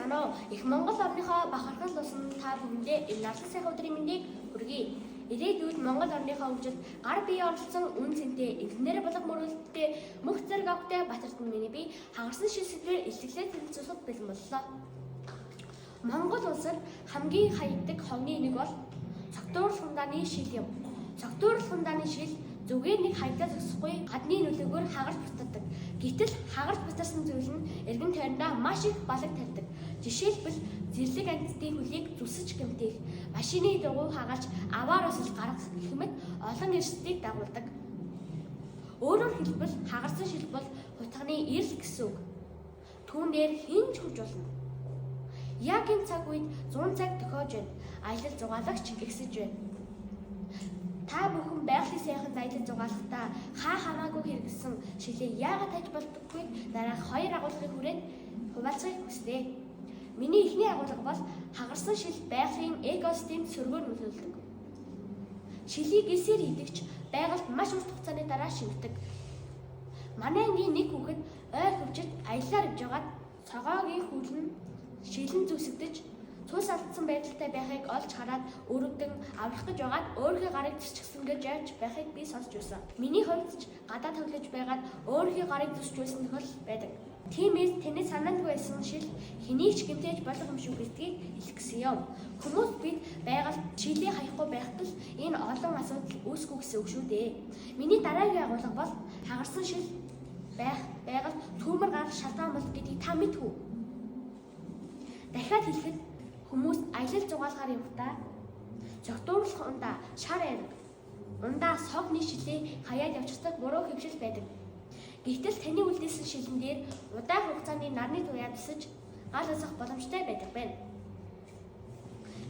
байна уу? Их Монгол орныхоо бахархал болсон та бүхэндээ энэ нарлаг сайхан өдрийн мэндийг хүргэе. Ирээдүйд Монгол орныхоо хөгжилд гар бие оролцсон үн цэнтэй инженери болго мөрөлттэй мөх зэрэг авахтай Батэрдэн миний би хагарсан шил сэдвээр илтгэлээ танилцуулахад бэлэн боллоо. Монгол улсад хамгийн хаягддаг ховны нэг бол цогтуур хундааны шил юм. Цогтуур хундааны шил зүгээр нэг хаягдаад зогсохгүй гадны нөлөөгөөр хагарч бутдаг. Гэтэл хагарч бутсан зүйл нь эргэн тойрондоо маш их балаг тавьдаг. Жишээлбэл зэрлэг амьтдын хөлийг зүсэж гэмтэх, машины дугуй хагалж аваараас л гаргах хэмэт олон эрсдлийг дагуулдаг. Өөрөөр хэлбэл хагарсан шил бол хутганы эрл гэсэн үг. Түүн дээр хэн ч хүч болно. Яг энэ цаг үед 100 цаг тохиож байна. Аялал зугаалагч ихсэж байна. Та бүхэн байгалийн сайхан аялал зугаалахдаа хамаагүй хэрэгэлсэн шилээ яагаад тааж болдоггүй дараах 2 агуулгыг хүрээд хуваалцахыг хүсье. Миний эхний агуулга бол хагарсан шил байгалийн экосистемд сөргөөр нөлөөлдөг. Шилийг эсээр идэгч байгальд маш урт хугацааны дараа шингэдэг. Манай ангийн нэг хүүхэд ойр хөвчөд аяллаар явж байгаад цогоогийн хүлэн шилэн зүсэгдэж цус алдсан байдалтай байхыг олж хараад өрөвдөн аврах гэж байгаад өөрийнхөө гарыг зүсчихсэн гэж яаж байхыг би сонсч байсан. Миний хувьд ч гадаа тоглож байгаад өөрийнхөө гарыг зүсч байсан тохиол байдаг. Тиймээс тэний санаанд байсан шил хэнийг ч гэмтээж болох юм шүү гэдгийг хэлэх гэсэн юм. Хүмүүс бид байгальд шилээ хаяхгүй байхад л энэ олон асуудал үүсэхгүй гэсэн үг шүү дээ. Миний дараагийн агуулга бол хагарсан шил байгаль төмөр гарах шалтгаан бол гэдгийг та мэдв үү? Дахиад хэлэхэд хүмүүс аялал зугаалгаар явахдаа цогтуурлах ундаа шар ариг, ундаа согны шилээ хаяад явчихдаг буруу хөвшил байдаг. Гэвтэл таны үлдээсэн шилэн дээр удаан хугацааны нарны туяа тусаж гал асах боломжтой байдаг байна.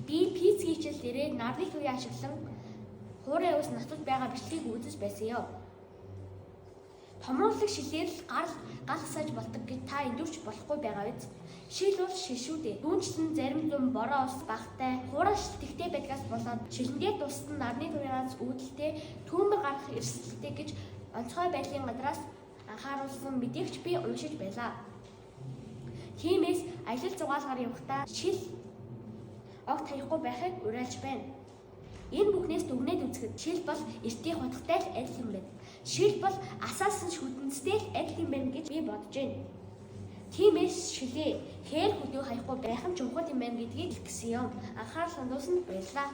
Би пицгийн хичээл дээрээ нарны туяа ашиглан хуурай ус натууд байгаа бичлэгийг үзэж байсан юм. Томруулах шилээр л гал асааж болдог гэж та эндүрч болохгүй байгаа биз? Шил бол шил шүү дээ. Түүнчлэн зарим зам бороо ус багтай, хуурай шилтэгтэй байдгаас болоод шилэндээ тусдан нарны туяанаас үүдэлтэй түүмэр гарах эрсдэлтэй гэж онцгой байдлын гадраас анхааруулсан мэдээгч би уншиж байлаа. Тиймээс аялал зугаалгаар явахдаа шил огт хаяхгүй байхыг уриалж байна. Энэ бүхнээс дүгнээд үзэхэд шил бол эртний хутгатай л адил юм байна. Шил бол асаасан шүтэнцтэй л адил юм байна гэж би бодож байна. Тиймээс шилээ хээр хөдөө хаяхгүй байх нь чухал юм байна гэдгийг хэлсэн юм. Анхаарал хандуулсанд баярлалаа.